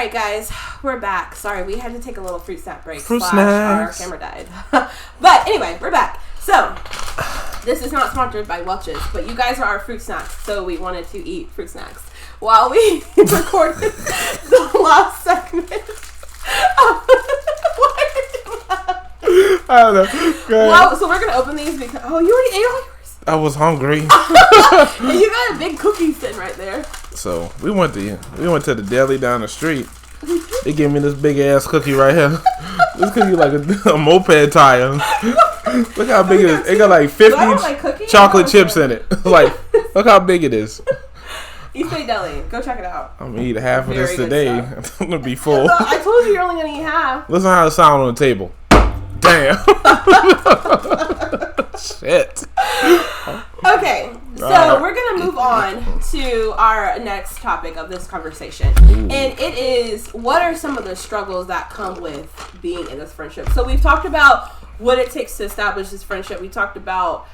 right, guys, we're back. Sorry, we had to take a little fruit snack break. Fruit snacks. Our camera died. But anyway, we're back. So, this is not sponsored by Welch's, but you guys are our fruit snacks, so we wanted to eat fruit snacks while we recorded the last segment. I don't know. Well, so we're gonna open these because you already ate all yours. I was hungry. And you got a big cookie sitting right there. So we went to the deli down the street. They gave me this big ass cookie right here. This cookie like a moped tire. Look how big it is. It got like 50 chocolate chips in it. Like, look how big it is. East Bay Deli. Go check it out. I'm gonna eat half of this today. I'm gonna be full. I told you you're only gonna eat half. Listen how it sounds on the table. Damn. Shit. Okay, so we're going to move on to our next topic of this conversation. Ooh. And it is, what are some of the struggles that come with being in this friendship? So we've talked about what it takes to establish this friendship. We talked about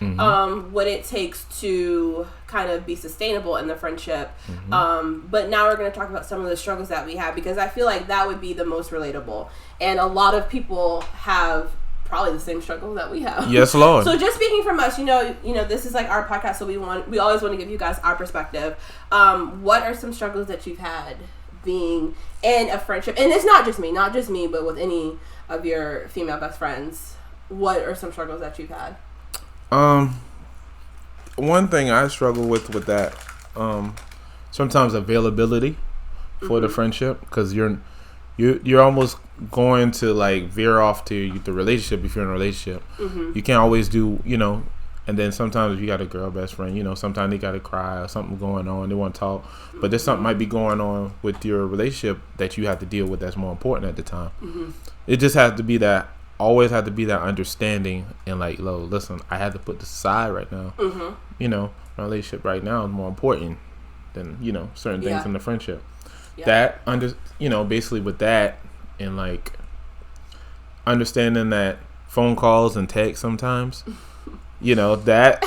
what it takes to kind of be sustainable in the friendship. But now we're going to talk about some of the struggles that we have, because I feel like that would be the most relatable. And a lot of people have probably the same struggles that we have. Yes, Lord. So just speaking from us, you know, this is like our podcast, so we always want to give you guys our perspective. What are some struggles that you've had being in a friendship? And it's not just me, but with any of your female best friends. What are some struggles that you've had? One thing I struggle with that, sometimes availability for the friendship, because you're almost going to like veer off to the relationship if you're in a relationship. You can't always do, and then sometimes if you got a girl best friend, sometimes they got to cry or something going on, they want to talk, but there's something might be going on with your relationship that you have to deal with that's more important at the time. It just has to be that, always have to be that understanding and like, listen, I had to put this aside right now. My relationship right now is more important than, certain things in the friendship. That basically with that, and like understanding that phone calls and texts sometimes, that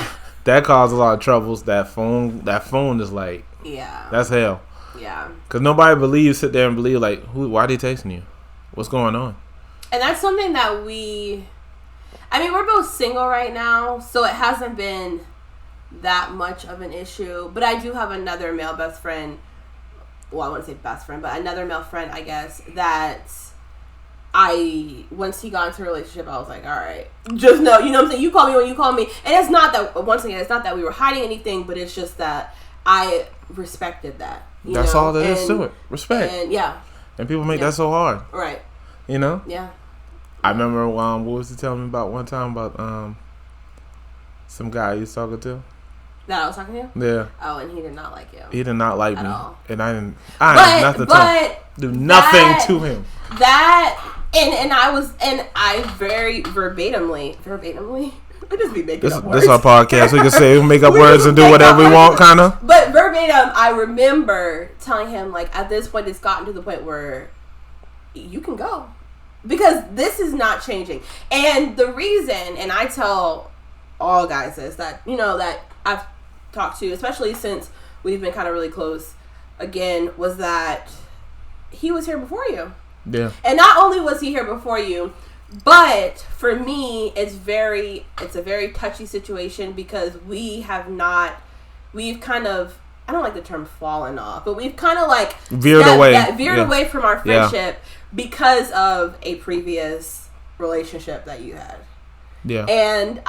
causes a lot of troubles. That phone is like, that's hell. Because nobody sit there and believe like, why are they texting you? What's going on? And that's something that we're both single right now, so it hasn't been that much of an issue. But I do have another male best friend. Well, I wouldn't say best friend, but another male friend, I guess, that once he got into a relationship, I was like, all right, just know, what I'm saying? You call me when you call me. And it's not that, once again, it's not that we were hiding anything, but it's just that I respected that. That's all there is to it. Respect. And And people make that so hard. Right. Yeah. I remember, what was he telling me about one time about some guy he was talking to? That I was talking to you? Yeah. Oh, and he did not like you. He did not like me. All. And I did nothing to him. I very verbatimly, I just be making up words. This is our podcast. We can say, we make up words and do whatever we want, kind of. But verbatim, I remember telling him, like, at this point, it's gotten to the point where you can go. Because this is not changing. And the reason, and I tell all guys this, that, that I've talked to, especially since we've been kind of really close again, was that he was here before you. Yeah. And not only was he here before you, but for me, it's a very touchy situation, because we've kind of, I don't like the term fallen off, but we've kind of like veered away from our friendship because of a previous relationship that you had. Yeah. And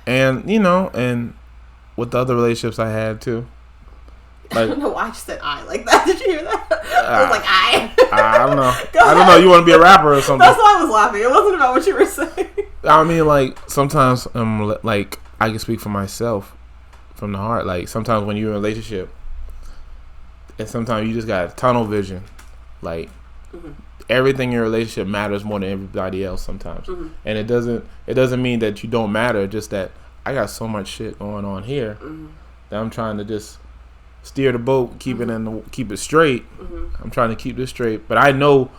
and with the other relationships I had too. Like, I don't know why I just said I like that. Did you hear that? I was like, I don't know. I don't know. You want to be a rapper or something? That's why I was laughing. It wasn't about what you were saying. I mean, like, sometimes like, I can speak for myself from the heart. Like, sometimes when you're in a relationship, and sometimes you just got tunnel vision. Like, everything in your relationship matters more than everybody else sometimes. And it doesn't mean that you don't matter, just that I got so much shit going on here that I'm trying to just steer the boat, keep it straight. I'm trying to keep this straight, but I know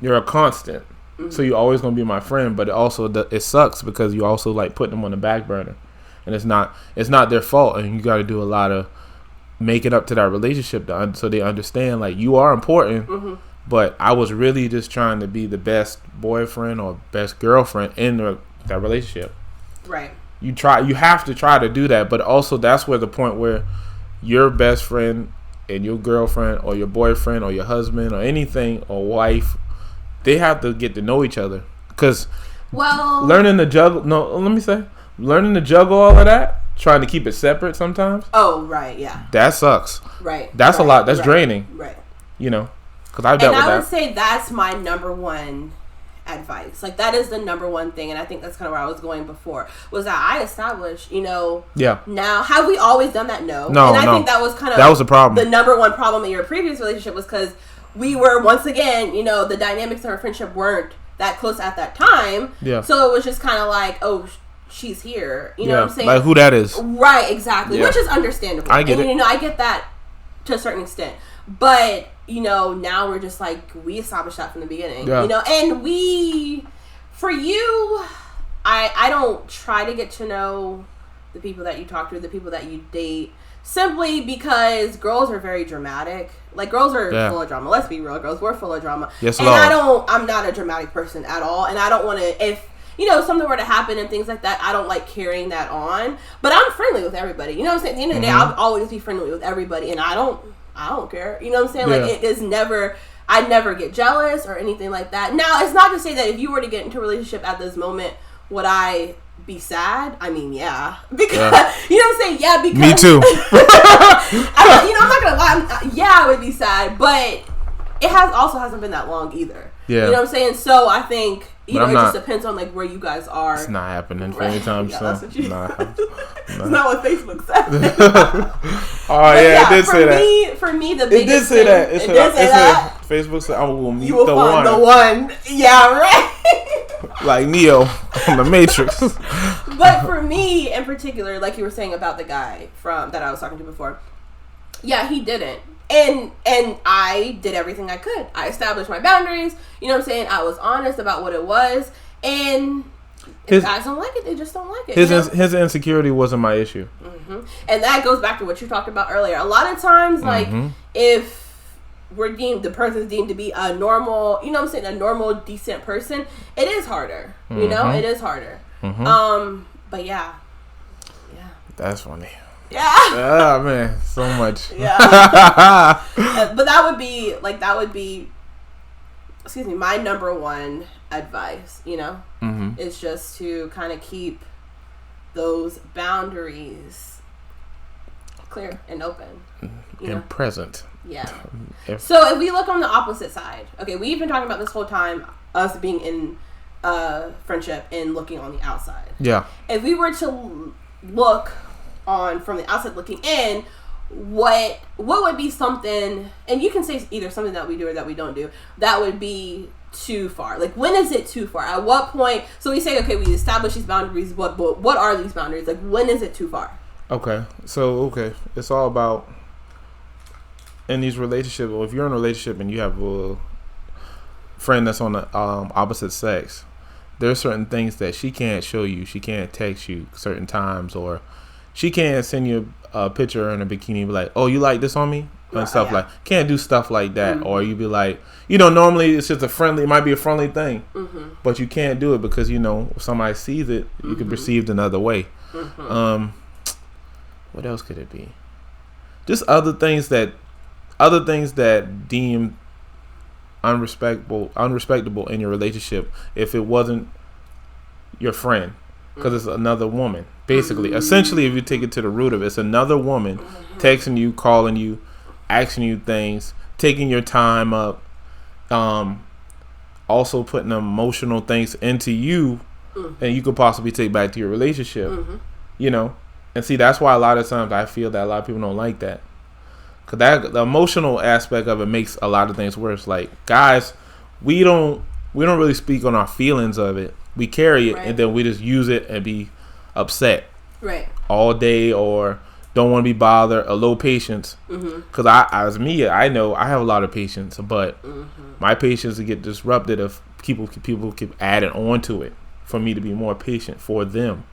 you're a constant, so you're always gonna be my friend. But it sucks because you also like putting them on the back burner, and it's not their fault, and you got to do a lot of make it up to that relationship so they understand like you are important, but I was really just trying to be the best boyfriend or best girlfriend in that relationship. Right. You have to try to do that, but also that's where the point where your best friend and your girlfriend or your boyfriend or your husband or anything or wife, they have to get to know each other, because learning to juggle all of that, trying to keep it separate sometimes. Oh, right, yeah. That sucks. Right. That's a lot. That's draining. Right. You know, because I've dealt with that. And I would say that's my number one advice. Like, that is the number one thing, and I think that's kind of where I was going before, was that I established, now, have we always done that? No. And I think that was kind of... That was the problem. The number one problem in your previous relationship was because we were, once again, the dynamics of our friendship weren't that close at that time. Yeah. So it was just kind of like, oh, she's here. You know what I'm saying? Like, who that is. Right, exactly. Yeah. Which is understandable. I get it. I get that to a certain extent. But, now we're just like, we established that from the beginning. Yeah. And for you, I don't try to get to know the people that you talk to, the people that you date, simply because girls are very dramatic. Like, girls are full of drama. Let's be real, girls. We're full of drama. Yes, and I'm not a dramatic person at all. And I don't want to, if something were to happen and things like that, I don't like carrying that on. But I'm friendly with everybody. You know what I'm saying? At the end of the day, I'll always be friendly with everybody. And I don't care. You know what I'm saying? Like, it is never, I never get jealous or anything like that. Now, it's not to say that if you were to get into a relationship at this moment, would I be sad? I mean, yeah. Because, you know what I'm saying? Yeah, because... Me too. I'm not going to lie. I would be sad. But it hasn't been that long either. Yeah. You know what I'm saying? So, I think... it just depends on like where you guys are. It's not happening for any time soon. It's not what Facebook said. It did say that. For me, the biggest it did say that. It did say that. Facebook said, "I will meet the one." The one. Yeah, right. Like Neo on the Matrix. But for me, in particular, like you were saying about the guy that I was talking to before, yeah, he didn't. And I did everything I could. I established my boundaries. You know what I'm saying? I was honest about what it was. And if guys don't like it, they just don't like it. His insecurity wasn't my issue. Mm-hmm. And that goes back to what you talked about earlier. A lot of times, like, if the person's deemed to be a normal, you know what I'm saying, a normal, decent person, it is harder. You know? It is harder. But yeah. That's funny. Yeah. Oh man, so much. Yeah. But that would be my number one advice, is just to kind of keep those boundaries clear and open. And present. Yeah. So if we look on the opposite side, okay, we've been talking about this whole time, us being in friendship and looking on the outside. Yeah. If we were to look on from the outside looking in, what would be something, and you can say either something that we do or that we don't do, that would be too far? Like, when is it too far? At what point? So we say, okay, we establish these boundaries, but what are these boundaries? Like, when is it too far? Okay, it's all about in these relationships, or if you're in a relationship and you have a friend that's on the opposite sex, there are certain things that she can't show you. She can't text you certain times, or she can't send you a picture in a bikini and be like, oh, you like this on me? And stuff like, can't do stuff like that. Or you be like, normally it's just it might be a friendly thing, but you can't do it because, if somebody sees it, you can perceive it another way. What else could it be? Just other things that deem unrespectable in your relationship if it wasn't your friend, because it's another woman. Basically, essentially, if you take it to the root of it, it's another woman texting you, calling you, asking you things, taking your time up, also putting emotional things into you, and you could possibly take back to your relationship. And see, that's why a lot of times I feel that a lot of people don't like that, because the emotional aspect of it makes a lot of things worse. Like, guys, we don't really speak on our feelings of it. We carry it, and then we just use it and be upset all day, or don't want to be bothered, or low patience. Because I know I have a lot of patience, but my patience will get disrupted if people keep adding on to it for me to be more patient for them.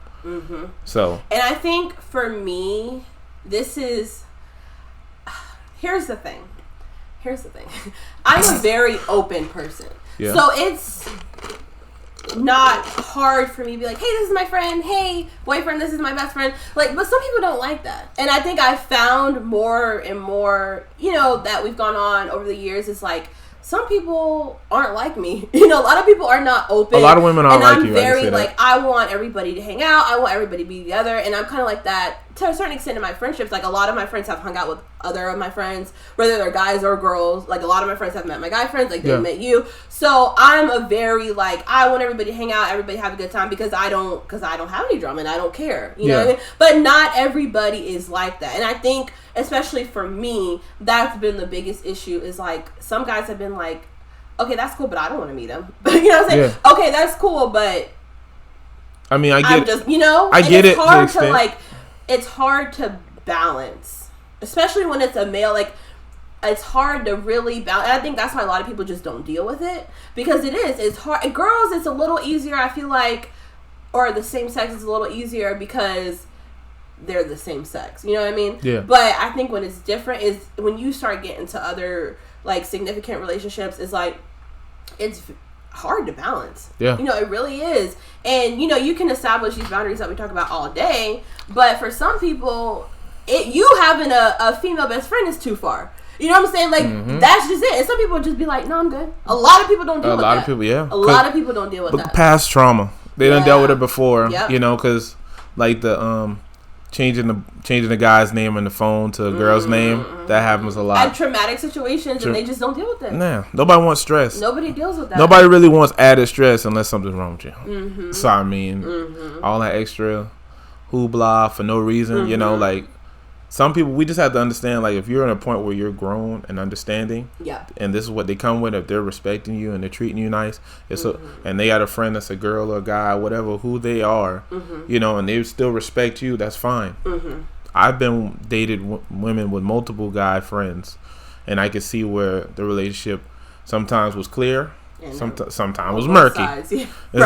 So, and I think for me, this is, here's the thing. I'm a very open person. Yeah. So it's not hard for me to be like, hey, this is my friend. Hey, boyfriend, this is my best friend. Like, but some people don't like that. And I think I've found more and more, that we've gone on over the years. It's like, some people aren't like me. A lot of people are not open. A lot of women aren't like you. And I'm very like, I want everybody to hang out. I want everybody to be together. And I'm kind of like that to a certain extent in my friendships. Like, a lot of my friends have hung out with other of my friends, whether they're guys or girls. Like, a lot of my friends have met my guy friends. Like, they met you. So I'm a very like, I want everybody to hang out, everybody have a good time, because I don't have any drama and I don't care. You know what I mean? But not everybody is like that. And I think, especially for me, that's been the biggest issue, is like, some guys have been like, okay, that's cool, but I don't want to meet him. You know what I'm saying? Yeah. Okay, that's cool, but I mean, I get it. Just, I get it. Hard to like, it's hard to balance, especially when it's a male. Like, it's hard to really balance. And I think that's why a lot of people just don't deal with it, because it's hard. Girls, it's a little easier, I feel like, or the same sex is a little easier because they're the same sex. You know what I mean? Yeah. But I think when it's different is when you start getting to other like significant relationships. It's like, it's hard to balance. Yeah. It really is. And you can establish these boundaries that we talk about all day, but for some people, you having a female best friend is too far. You know what I'm saying? Like, that's just it. And some people just be like, no, I'm good. A lot of people don't deal with that. A lot of people, yeah. A lot of people don't deal with that. Past trauma. They done dealt with it before. Yep. Because like the changing the guy's name on the phone to a girl's name, that happens a lot. And traumatic situations, and they just don't deal with it. Nah, nobody wants stress. Nobody deals with that. Nobody really wants added stress unless something's wrong with you. So I mean, all that extra hoopla for no reason. Like, some people, we just have to understand, like, if you're in a point where you're grown and understanding, and this is what they come with, if they're respecting you and they're treating you nice, and they got a friend that's a girl or a guy, whatever, who they are, and they still respect you, that's fine. I've been dated women with multiple guy friends, and I could see where the relationship sometimes was clear, sometimes was murky, and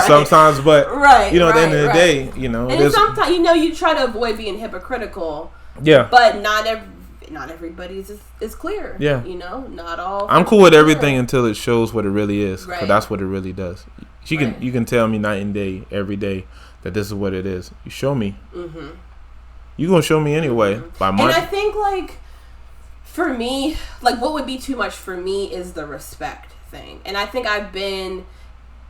sometimes, but at the end of the day, and sometimes you try to avoid being hypocritical. Yeah, but not everybody's is clear. Yeah, not all. I'm cool with everything until it shows what it really is, because that's what it really does. You can tell me night and day, every day, that this is what it is. You show me. You gonna show me anyway by March. And I think, like, for me, like, what would be too much for me is the respect thing. And I think I've been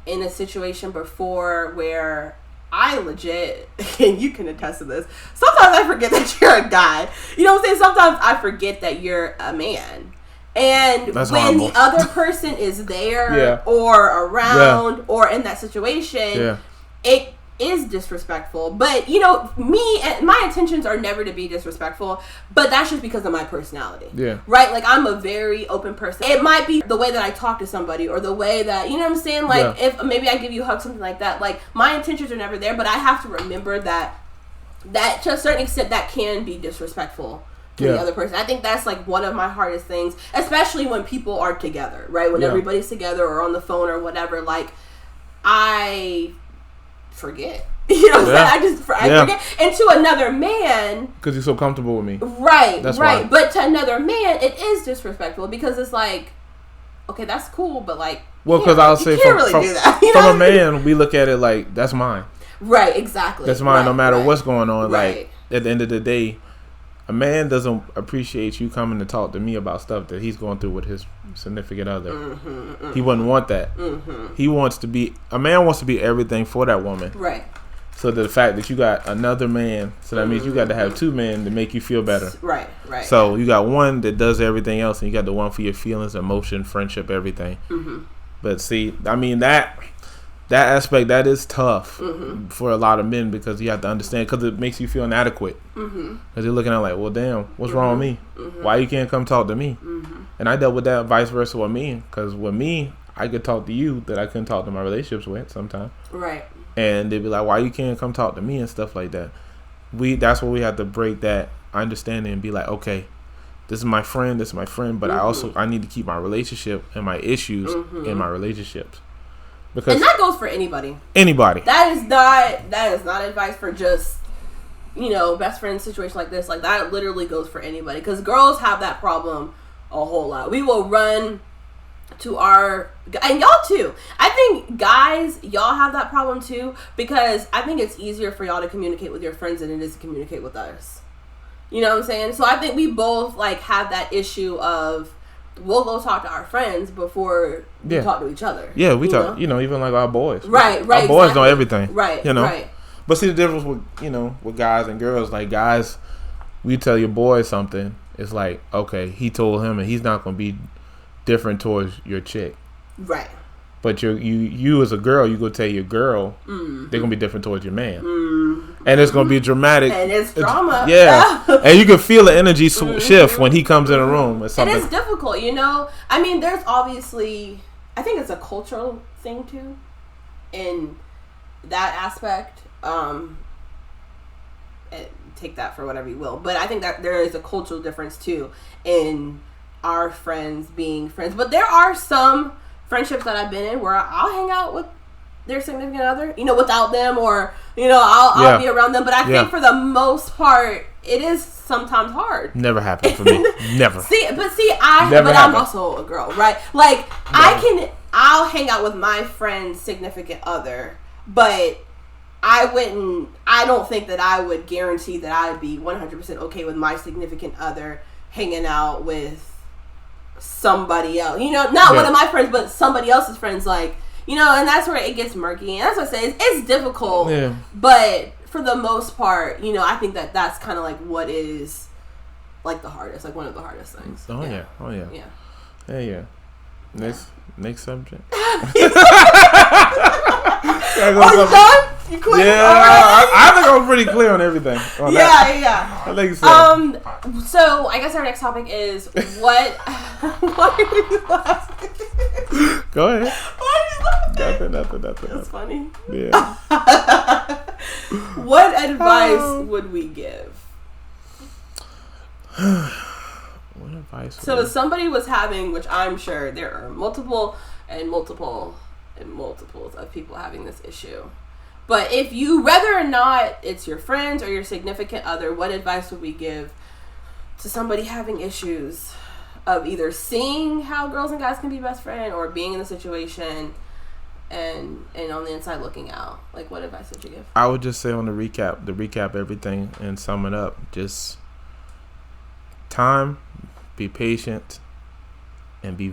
in a situation before where I legit, and you can attest to this, sometimes I forget that you're a guy. You know what I'm saying? Sometimes I forget that you're a man. And that's when horrible. The other person is there or around or in that situation, it is disrespectful. But, my intentions are never to be disrespectful, but that's just because of my personality. Yeah. Right? Like, I'm a very open person. It might be the way that I talk to somebody, or the way that, you know what I'm saying? Like, if maybe I give you a hug, something like that. Like, my intentions are never there, but I have to remember that to a certain extent, that can be disrespectful to the other person. I think that's, like, one of my hardest things, especially when people are together, right? When everybody's together or on the phone or whatever, like, I forget. You know what I'm saying? I forget. And to another man, because you're so comfortable with me. Right. That's right. Why. But to another man, it is disrespectful, because it's like, okay, that's cool, but like, because I'll say from a man, we look at it like, that's mine. Right. Exactly. That's mine, no matter what's going on. Like, at the end of the day, a man doesn't appreciate you coming to talk to me about stuff that he's going through with his significant other. He wouldn't want that. A man wants to be everything for that woman. Right. So the fact that you got another man, so that means you got to have two men to make you feel better. Right. So you got one that does everything else, and you got the one for your feelings, emotion, friendship, everything. But see, I mean, that aspect, that is tough for a lot of men, because you have to understand, because it makes you feel inadequate. Because you're looking at like, well, damn, what's wrong with me? Why you can't come talk to me? And I dealt with that vice versa with me, because with me, I could talk to you that I couldn't talk to my relationships with sometimes. Right. And they'd be like, why you can't come talk to me and stuff like that. That's where we have to break that understanding and be like, okay, this is my friend, but I need to keep my relationship and my issues in my relationships. Because, and that goes for anybody. Anybody. That is not advice for just best friend situation like this, like that literally goes for anybody. Because girls have that problem a whole lot. We will run to and y'all too. I think guys, y'all have that problem too, because I think it's easier for y'all to communicate with your friends than it is to communicate with us. You know what I'm saying? So I think we both like have that issue of we'll go talk to our friends before we talk to each other. Yeah, we talk, even like our boys. Right, Our boys know everything. Right, Right. But see the difference with, with guys and girls. Like guys, we tell your boy something, it's like, okay, he told him and he's not going to be different towards your chick. Right. But you as a girl, you go tell your girl, they're going to be different towards your man. And it's going to be dramatic. And it's drama. Yeah. And you can feel the energy shift when he comes in a room. It's something. And it's difficult, I mean, there's obviously, I think it's a cultural thing too, in that aspect. Take that for whatever you will. But I think that there is a cultural difference too in our friends being friends. But there are some friendships that I've been in where I'll hang out with their significant other, without them, or I'll be around them. But I think for the most part, it is sometimes hard. Never happened for me. Never. I'm also a girl, right? Like I'll hang out with my friend's significant other, but I don't think that I would guarantee that I'd be 100% okay with my significant other hanging out with somebody else. Not one of my friends, but somebody else's friends, like, and that's where it gets murky. And that's what I say, it's difficult. Yeah. But for the most part, I think that that's kind of like what is like the hardest, like one of the hardest things. Oh yeah. Yeah. Next subject. You done? You quit? Yeah, right. I think I'm pretty clear on everything. Yeah. I think so. So I guess our next topic is what? Why are you laughing? Go ahead. Why are you laughing? Nothing. That's funny. Yeah. What advice would we give? What advice? So if somebody was having, which I'm sure there are multiples of people having this issue. But if you, whether or not it's your friends or your significant other, what advice would we give to somebody having issues of either seeing how girls and guys can be best friends or being in the situation and on the inside looking out? Like, what advice would you give? I would just say on the recap everything and sum it up. Just time, be patient, and be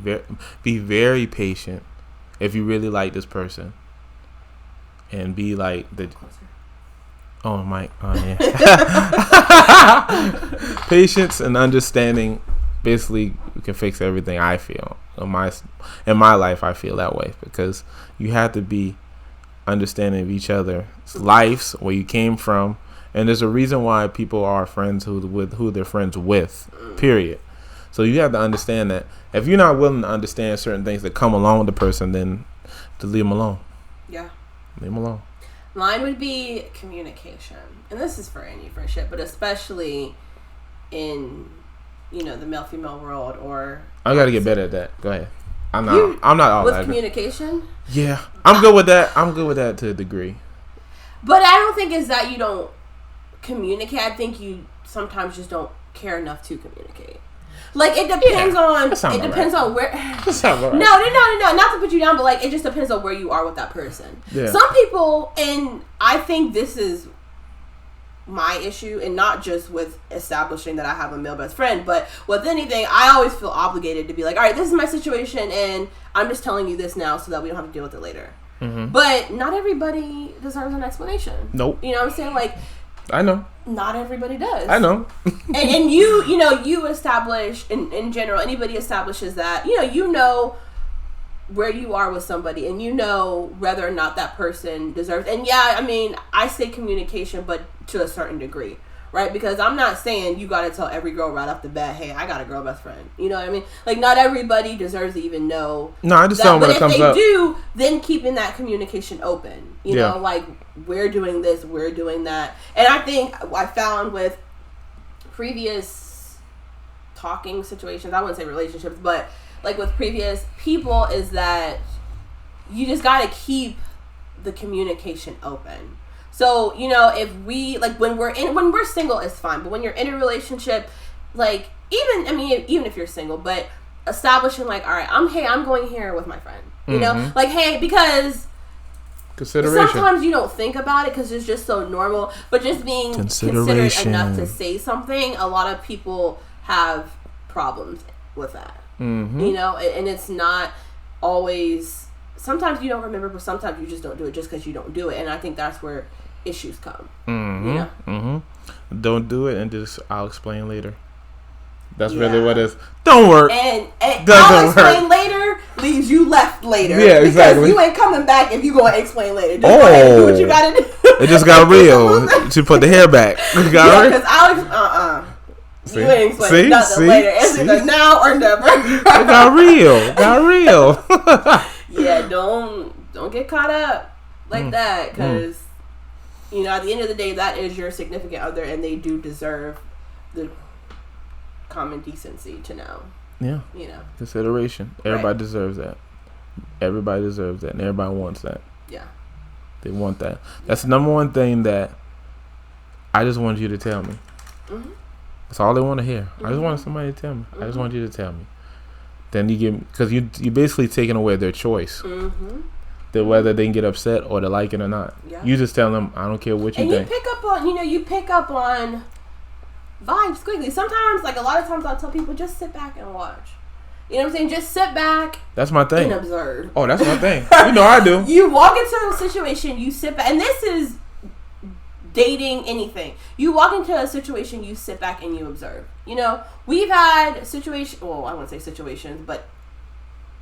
very patient if you really like this person. And be like patience and understanding basically can fix everything. I feel in my life, I feel that way, because you have to be understanding of each other's lives, where you came from, and there's a reason why people are friends who they're friends with. Period. So you have to understand that. If you're not willing to understand certain things that come along with the person, then to leave them alone. Yeah. Leave them alone. Mine would be communication. And this is for any friendship, but especially in, the male-female world, or... I got to get better at that. Go ahead. I'm not all with that. With communication? Yeah. I'm good with that. I'm good with that to a degree. But I don't think it's that you don't communicate. I think you sometimes just don't care enough to communicate. Like, it depends on where. No, not to put you down, but like, it just depends on where you are with that person. Yeah. Some people, and I think this is my issue, and not just with establishing that I have a male best friend, but with anything, I always feel obligated to be like, all right, this is my situation, and I'm just telling you this now so that we don't have to deal with it later. Mm-hmm. But not everybody deserves an explanation. Nope. You know what I'm saying? Like, I know. Not everybody does. I know. and you establish, in general, anybody establishes that, you know where you are with somebody, and you know whether or not that person deserves. And yeah, I mean, I say communication, but to a certain degree, right? Because I'm not saying you got to tell every girl right off the bat, hey, I got a girl best friend. You know what I mean? Like, not everybody deserves to even know. No, I just tell them when it comes up. But if they do, then keeping that communication open. You know, like, we're doing this, we're doing that. And I think I found with previous talking situations, I wouldn't say relationships, but like with previous people, is that you just got to keep the communication open. So, you know, if we, like, when we're single, it's fine. But when you're in a relationship, like, even if you're single, but establishing, like, all right, I'm going here with my friend. You know? Like, hey, because sometimes you don't think about it because it's just so normal. But just being considerate enough to say something, a lot of people have problems with that. You know? And it's not always... Sometimes you don't remember, but sometimes you just don't do it just because you don't do it. And I think that's where issues come. You know? Don't do it, and just I'll explain later. That's really what it is. Don't work. And I'll explain later leaves you left later. Yeah, exactly. Because you ain't coming back if you going to explain later. Just go ahead and do what you got to do. It just got real. She put the hair back. Because I'll you ain't explain nothing later. It's either now or never. It got real. Yeah, don't get caught up like that, because you know, at the end of the day, that is your significant other, and they do deserve the common decency to know. Yeah, you know, consideration. Everybody deserves that. Everybody deserves that, and everybody wants that. Yeah, they want that. That's the number one thing that I just wanted you to tell me. That's all they want to hear. I just wanted somebody to tell me. I just want you to tell me. Then you give, because you basically taking away their choice, that whether they can get upset or they like it or not. Yeah. You just tell them, I don't care what you think. And you pick up on vibes quickly. Sometimes, like a lot of times, I'll tell people just sit back and watch. You know what I'm saying? Just sit back. That's my thing. And observe. Oh, that's my thing. You know I do. You walk into a situation, you sit back, and this is dating, anything. You walk into a situation, you sit back and you observe. You know, we've had situations, well, I wouldn't say situations, but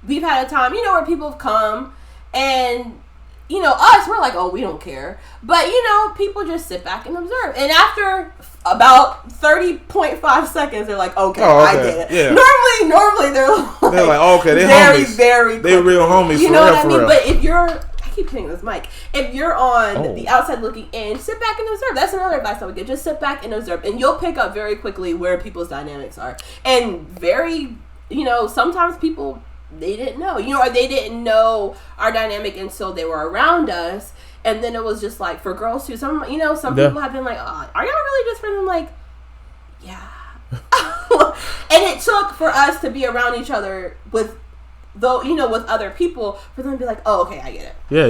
we've had a time, you know, where people have come and, you know, us, we're like, oh, we don't care. But, you know, people just sit back and observe. And after about 30.5 seconds, they're like, okay, I get it. Yeah. Normally they're like, oh, okay, they're very, homies. very quick. They're real homies. You know what I mean? But if you're... keep hitting this mic. If you're on the outside looking in, sit back and observe. That's another advice I would give. Just sit back and observe, and you'll pick up very quickly where people's dynamics are. And very, you know, sometimes people, they didn't know, you know, or they didn't know our dynamic until they were around us. And then it was just like, for girls too, some people have been like, oh, are y'all really just friends? I'm like, yeah. And it took for us to be around each other with other people, for them to be like, oh, okay, I get it. Yeah.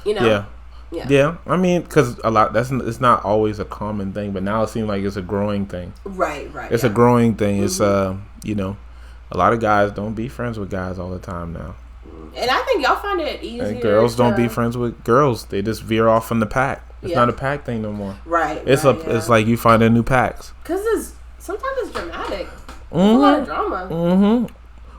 You know? Yeah. I mean, because it's not always a common thing, but now it seems like it's a growing thing. Right. It's a growing thing. It's, you know, a lot of guys don't be friends with guys all the time now. And I think y'all find it easier. And girls don't be friends with girls. They just veer off from the pack. It's not a pack thing no more. Right. It's like you find new packs. Because sometimes it's dramatic. A lot of drama.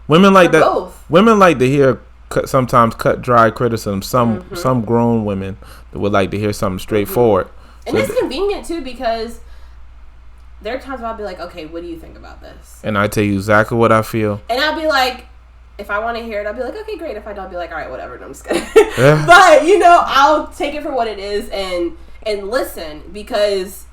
Women like that. Both. Women like to hear sometimes cut dry criticism. Some grown women that would like to hear something straightforward. And it's convenient too, because there are times where I'll be like, okay, what do you think about this? And I tell you exactly what I feel. And I'll be like, if I want to hear it, I'll be like, okay, great. If I don't, I'll be like, all right, whatever. No, I'm just kidding. Yeah. But, you know, I'll take it for what it is and listen, because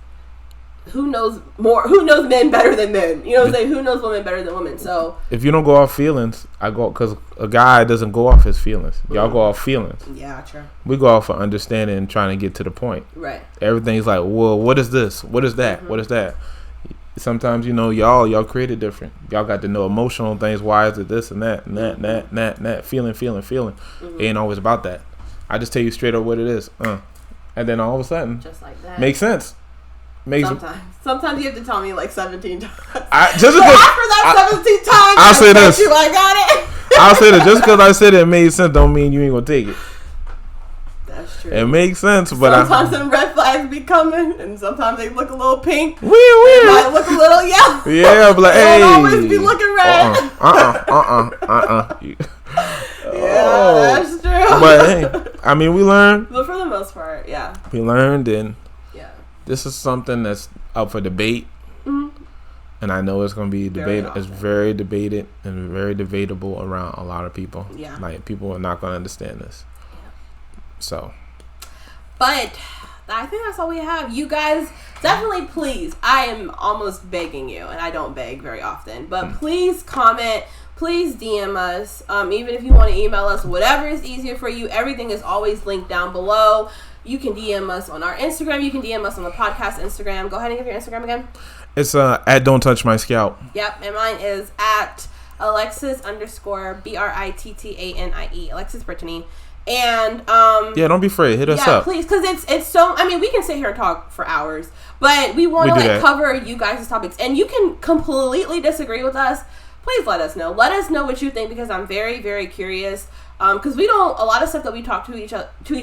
who knows men better than men? You know what I'm saying? Who knows women better than women? So if you don't go off feelings, I go, because a guy doesn't go off his feelings. Y'all go off feelings. Yeah, true. We go off for understanding and trying to get to the point. Right. Everything's like, well, what is this? What is that? What is that? Sometimes, you know, y'all created different. Y'all got to know emotional things. Why is it this and that and that and that and that and that? Feeling. It ain't always about that. I just tell you straight up what it is. And then all of a sudden, just like that, makes sense. Sometimes you have to tell me like 17 times. After that 17 times, I'll say this. I got it. I'll say that just because I said it made sense don't mean you ain't gonna take it. That's true. It makes sense, but sometimes some red flags be coming, and sometimes they look a little pink. Weird. They might look a little yellow. Yeah, but like, hey, don't always be looking red. Yeah, that's true. But hey, I mean, we learned. But for the most part, yeah. We learned, and this is something that's up for debate. And I know it's going to be debated. It's very debated and very debatable around a lot of people. Yeah. Like, people are not going to understand this. Yeah. So. But I think that's all we have. You guys, definitely please, I am almost begging you, and I don't beg very often, but please comment. Please DM us. Even if you want to email us, whatever is easier for you. Everything is always linked down below. You can DM us on our Instagram. You can DM us on the podcast Instagram. Go ahead and give your Instagram again. It's at Don't Touch My Scalp. Yep, and mine is at Alexis_BRITTANIE. Alexis Brittany. And yeah, don't be afraid. Hit us up. Please, because it's so. I mean, we can sit here and talk for hours, but we want to cover you guys' topics, and you can completely disagree with us. Please let us know. Let us know what you think, because I'm very, very curious. Because we don't, a lot of stuff that we talk to each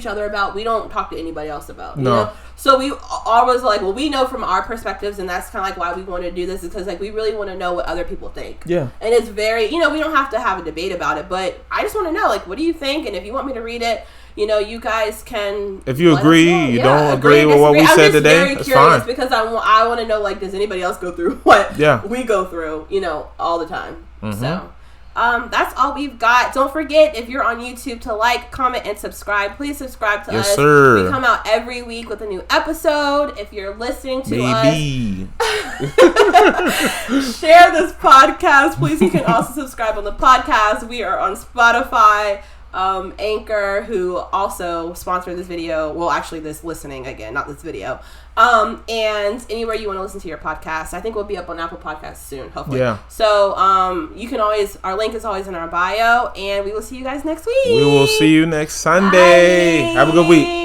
other about, we don't talk to anybody else about. You know? So we always like, well, we know from our perspectives, and that's kind of like why we want to do this, is because like we really want to know what other people think. Yeah. And it's very, we don't have to have a debate about it, but I just want to know, like, what do you think? And if you want me to read it, you guys can. If you agree, you don't agree with what we said today, it's fine. Because I want to know, like, does anybody else go through what we go through, all the time. Mm-hmm. So. That's all we've got. Don't forget, if you're on YouTube, to like, comment, and subscribe. Please subscribe to us. Sir. We come out every week with a new episode. If you're listening to us, share this podcast. Please, you can also subscribe on the podcast. We are on Spotify, Anchor, who also sponsored this video. Well, actually, this listening again, not this video. And anywhere you want to listen to your podcast. I think we'll be up on Apple Podcasts soon, hopefully. Yeah. So, you can always, our link is always in our bio, and we will see you guys next week. We will see you next Sunday. Bye. Have a good week.